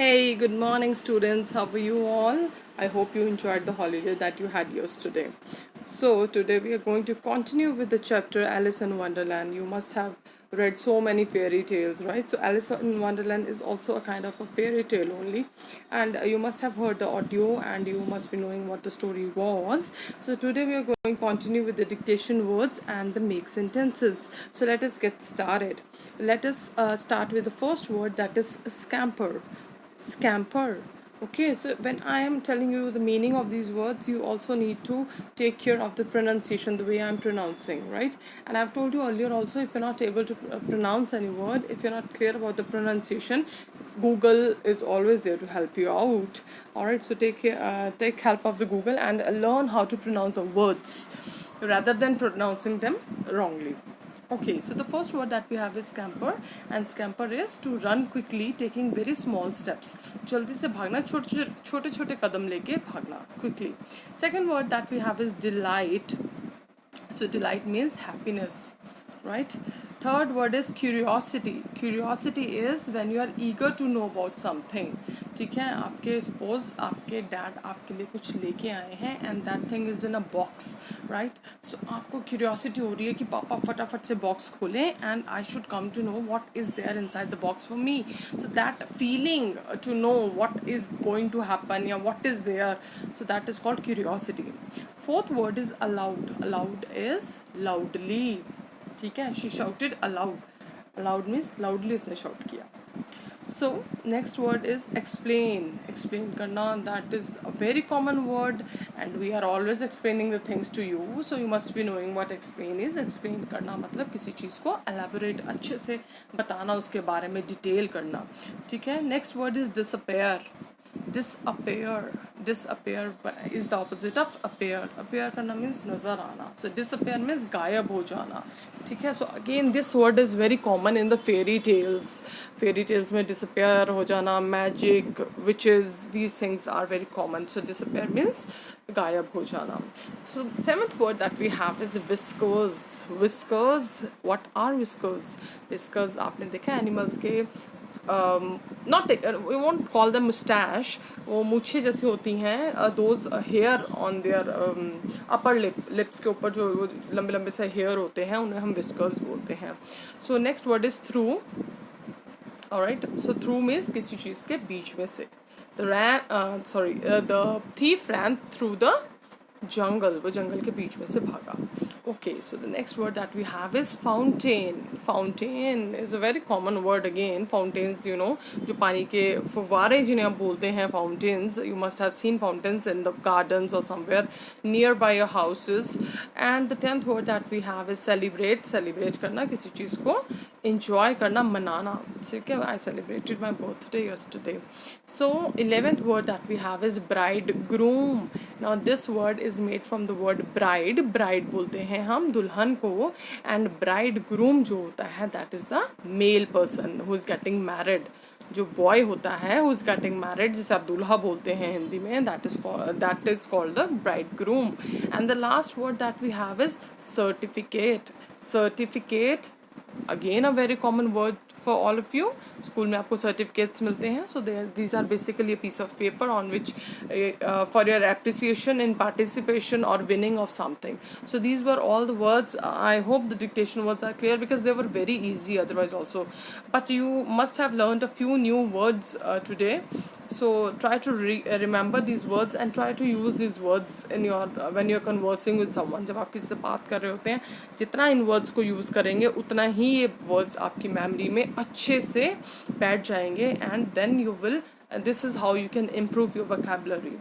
Hey, good morning, students. How are you all? I hope you enjoyed the holiday that you had yesterday. So, today we are going to continue with the chapter Alice in Wonderland. You must have read so many fairy tales, right? So, Alice in Wonderland is also a kind of a fairy tale only, and you must have heard the audio and you must be knowing what the story was. So, today we are going to continue with the dictation words and the make sentences. So, let us get started. Let us start with the first word, that is scamper. Scamper. Okay, so when I am telling you the meaning of these words, you also need to take care of the pronunciation, the way I'm pronouncing, right? And I've told you earlier also, if you're not able to pronounce any word, if you're not clear about the pronunciation, Google is always there to help you out. All right, so take help of the Google and learn how to pronounce the words rather than pronouncing them wrongly. Okay, so the first word that we have is scamper, and scamper is to run quickly, taking very small steps. जल्दी से भागना, छोटे छोटे छोटे कदम लेके भागना quickly. Second word that we have is delight. So delight means happiness, right? Third word is curiosity. Curiosity is when you are eager to know about something. ठीक है, आपके सपोज आपके डैड आपके लिए कुछ लेके आए हैं and that thing is in a box, right? So आपको क्यूरियोसिटी हो रही है कि पापा फटाफट से बॉक्स खोलें and I should come to know what is there inside the box for me. So that feeling to know what is going to happen या what is there, so that is called curiosity. Fourth word is aloud. Aloud is loudly. ठीक है, she shouted aloud. Aloud means loudly उसने shout किया. So next word is explain. Explain karna, that is a very common word and we are always explaining the things to you, so you must be knowing what explain is. Explain करना मतलब किसी चीज़ को elaborate अच्छे से बताना, उसके बारे में डिटेल करना. ठीक है. Next word is disappear. Disappear. Disappear is the opposite of appear. Appear करना means नज़र आना. So disappear means गायब हो जाना. ठीक है. So again this word is very common in the fairy tales. Fairy tales में disappear हो जाना, magic, witches, these things are very common. So disappear means गायब हो जाना. So seventh word that we have is whiskers. Whiskers. What are whiskers? Whiskers आपने देखा animals के not we won't call them mustache, वो मूछें जैसी होती हैं, those hair on their upper lips के ऊपर जो वो लंबे लंबे से hair होते हैं उन्हें हम whiskers बोलते हैं. So next word is through. Alright, so through means किसी चीज़ के बीच में से. The thief ran through the jungle. वो जंगल के बीच में से भागा. Okay, so the next word that we have is fountain. Fountain is a very common word again. Fountains, you know, जो पानी के फुव्वारे जिन्हें हम बोलते हैं fountains. You must have seen fountains in the gardens or somewhere nearby your houses. And the 10th word that we have is celebrate. Celebrate करना, किसी चीज़ को enjoy करना, मनाना. ठीक है, I celebrated my birthday yesterday. So 11th word that we have is bridegroom. Now this word is made from the word bride. Bride बोलते हैं हम दुल्हन को, and bridegroom जो होता है that is the male person who is getting married. जो boy होता है हु इज़ गेटिंग मैरिड, जिसे आप दूल्हा बोलते हैं हिंदी में, that is called the bridegroom. And the last word that we have is certificate. Certificate again a very common word for all of you. School में आपको सर्टिफिकेट्स मिलते हैं. So these are basically a piece of paper on which for your appreciation in participation or winning of something. So these were all the words. I hope the dictation words are clear because they were very easy otherwise also. But you must have learned a few new words today. So try to remember these words and try to use these words in your when you're conversing with someone. जब आप किसी से बात कर रहे होते हैं, जितना इन words को use करेंगे उतना ही ये words आपकी memory में अच्छे से बैठ जाएंगे, and then you will this is how you can improve your vocabulary.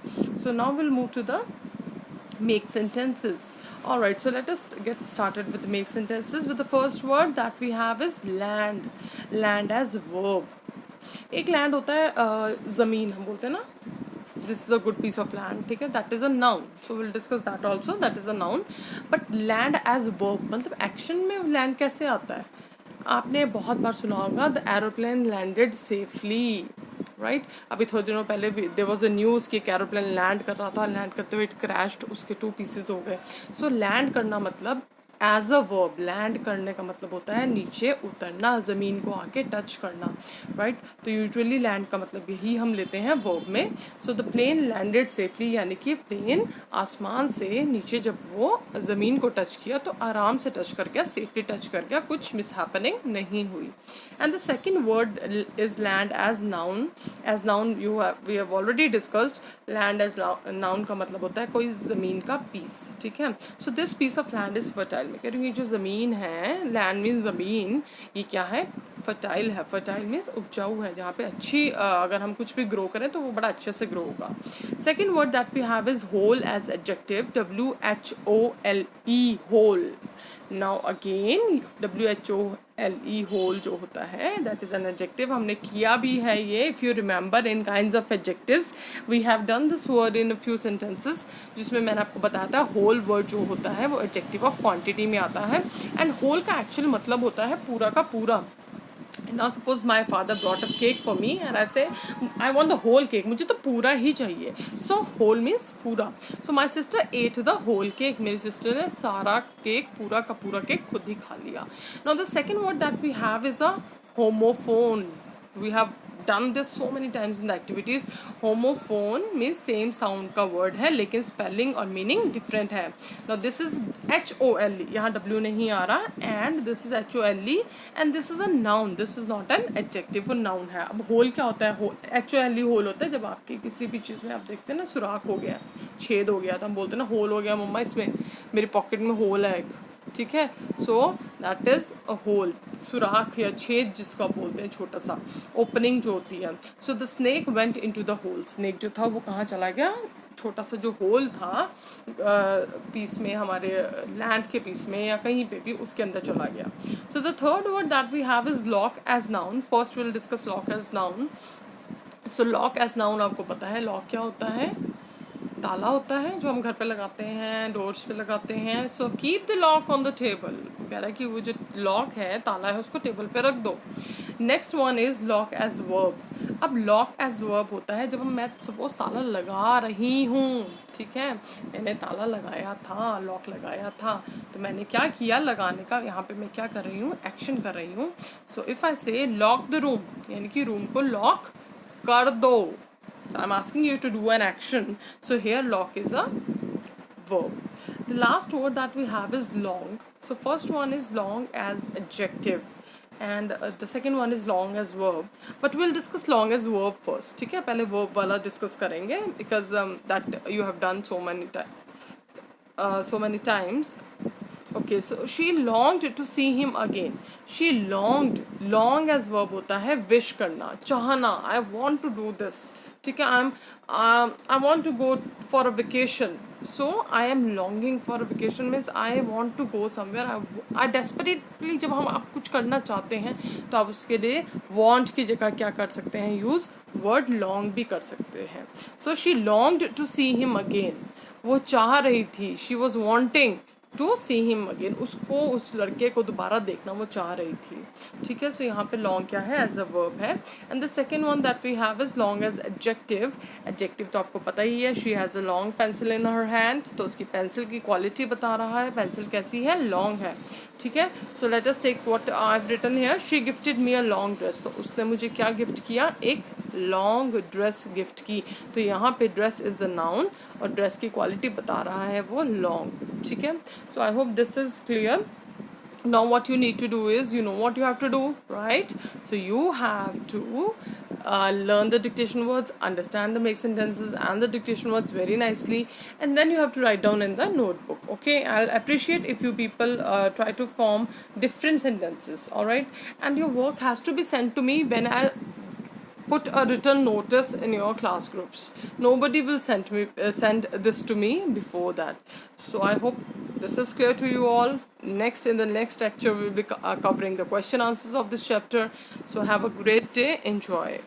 So now we'll move to the make sentences. Alright, so let us get started with the make sentences. With the first word that we have is land. Land as verb. एक land होता है ज़मीन, हम बोलते हैं ना, this is a good piece of land. ठीक है, that is a noun. So will discuss that also. That is a noun. But land as verb मतलब एक्शन में लैंड कैसे आता है. आपने बहुत बार सुना होगा the aeroplane landed safely, right. अभी थोड़े दिनों पहले देयर वाज अ न्यूज़ कि एक एरोप्लेन लैंड कर रहा था, लैंड करते हुए इट क्रैश्ड, उसके 2 पीसेस हो गए. सो लैंड करना मतलब एज अ वर्ब। लैंड करने का मतलब होता है नीचे उतरना, ज़मीन को आके टच करना, राइट। तो यूजुअली लैंड का मतलब यही हम लेते हैं वर्ब में। So the plane landed safely, यानी कि प्लेन आसमान से नीचे जब वो ज़मीन को टच किया तो आराम से टच कर गया, सेफली टच कर गया, कुछ मिस हैपनिंग नहीं हुई। And the second word is land as noun. As noun we have already discussed. Land as noun का मतलब होता है कोई ज़मीन का पीस, ठीक है। So this piece of land is fertile. मैं कह रही हूँ ये जो ज़मीन है, लैंड मीन ज़मीन, ये क्या है, फर्टाइल है। फर्टाइल मीन्स उपजाऊ है, जहाँ पे अच्छी अगर हम कुछ भी ग्रो करें तो वो बड़ा अच्छे से ग्रो होगा। Second word that we have is whole as adjective, WHOLE, whole. Now again WHOLE, whole जो होता है दैट इज़ एन एडजेक्टिव। हमने किया भी है ये, if you remember, in kinds of adjectives we have done this word in a few sentences, जिसमें मैंने आपको बताया था होल वर्ड जो होता है वो एडजेक्टिव ऑफ क्वांटिटी में आता है। एंड होल का एक्चुअल मतलब होता है पूरा का पूरा। Now suppose my father brought a cake for me and I say I want the whole cake, मुझे तो पूरा ही चाहिए। So whole means पूरा। So my sister ate the whole cake, मेरी sister ने सारा केक, पूरा का पूरा केक खुद ही खा लिया। Now the second word that we have is a homophone. We have done this so many times in the activities. Homophone means same sound का word है लेकिन spelling और meaning different है। Now this is HOLE, यहाँ W नहीं आ रहा, and this is HOLE and this is a noun, this is not an adjective, वो noun है। अब whole क्या होता है, HOLE whole होता है जब आपके किसी भी चीज़ में आप देखते हैं ना सुराख हो गया, छेद हो गया, तो हम बोलते हैं ना होल हो गया मम्मा, इसमें मेरी पॉकेट में होल है एक, ठीक है। So that is a hole, सुराख या छेद जिसको आप बोलते हैं, छोटा सा ओपनिंग जो होती है। So the snake went into the hole, snake जो था वो कहाँ चला गया, छोटा सा जो होल था पीस में, हमारे लैंड के पीस में या कहीं पे भी, उसके अंदर चला गया। So the third word that we have is lock as noun. First will discuss lock as noun. So lock as noun आपको पता है लॉक क्या होता है, ताला होता है जो हम घर पे लगाते हैं, डोर्स पे लगाते हैं। So keep the lock on the table, कह रहा है कि वो जो लॉक है, ताला है, उसको टेबल पे रख दो। Next one is lock as verb. अब लॉक एज वर्ब होता है जब मैं सपोज ताला लगा रही हूँ, ठीक है, मैंने ताला लगाया था, लॉक लगाया था, तो मैंने क्या किया, लगाने का यहाँ पे मैं क्या कर रही हूँ, एक्शन कर रही हूँ। सो इफ़ आई से लॉक द रूम, यानी कि रूम को लॉक कर दो। So I'm asking you to do an action. So here lock is a verb. The last word that we have is long. So first one is long as adjective and the second one is long as verb. But we'll discuss long as verb first. ठीक है, पहले verb वाला discuss करेंगे because that you have done so many times. Okay, so she longed to see him again. She longed, long as verb होता है wish करना, चाहना, I want to do this, ठीक है, I want to go for a vacation. So I am longing for a vacation means I want to go somewhere. I desperately, जब हम आप कुछ करना चाहते हैं तो आप उसके लिए want की जगह क्या कर सकते हैं, use word long भी कर सकते हैं। So she longed to see him again. वो चाह रही थी, she was wanting to see him again, उसको, उस लड़के को दोबारा देखना वो चाह रही थी, ठीक है। सो यहाँ पे लॉन्ग क्या है, एज अ वर्ब है। And the second one that we have is long as adjective. Adjective तो आपको पता ही है, she has a long pencil in her hand, तो उसकी पेंसिल की क्वालिटी बता रहा है, पेंसिल कैसी है, लॉन्ग है, ठीक है। So let us take what I have written here, she gifted me a long dress, तो उसने मुझे क्या गिफ्ट किया, एक लॉन्ग ड्रेस गिफ्ट की। तो यहाँ पे ड्रेस इज़ द नाउन और ड्रेस की क्वालिटी बता रहा है वो लॉन्ग, ठीक है। So I hope this is clear. Now what you need to do is, you know what you have to do, right? So you have to learn the dictation words, understand the make sentences and the dictation words very nicely, and then you have to write down in the notebook, okay? I'll appreciate if you people try to form different sentences, all right? And your work has to be sent to me when I'll put a written notice in your class groups. Nobody will send this to me before that. So I hope this is clear to you all. In the next lecture we'll be covering the question answers of this chapter. So have a great day, enjoy.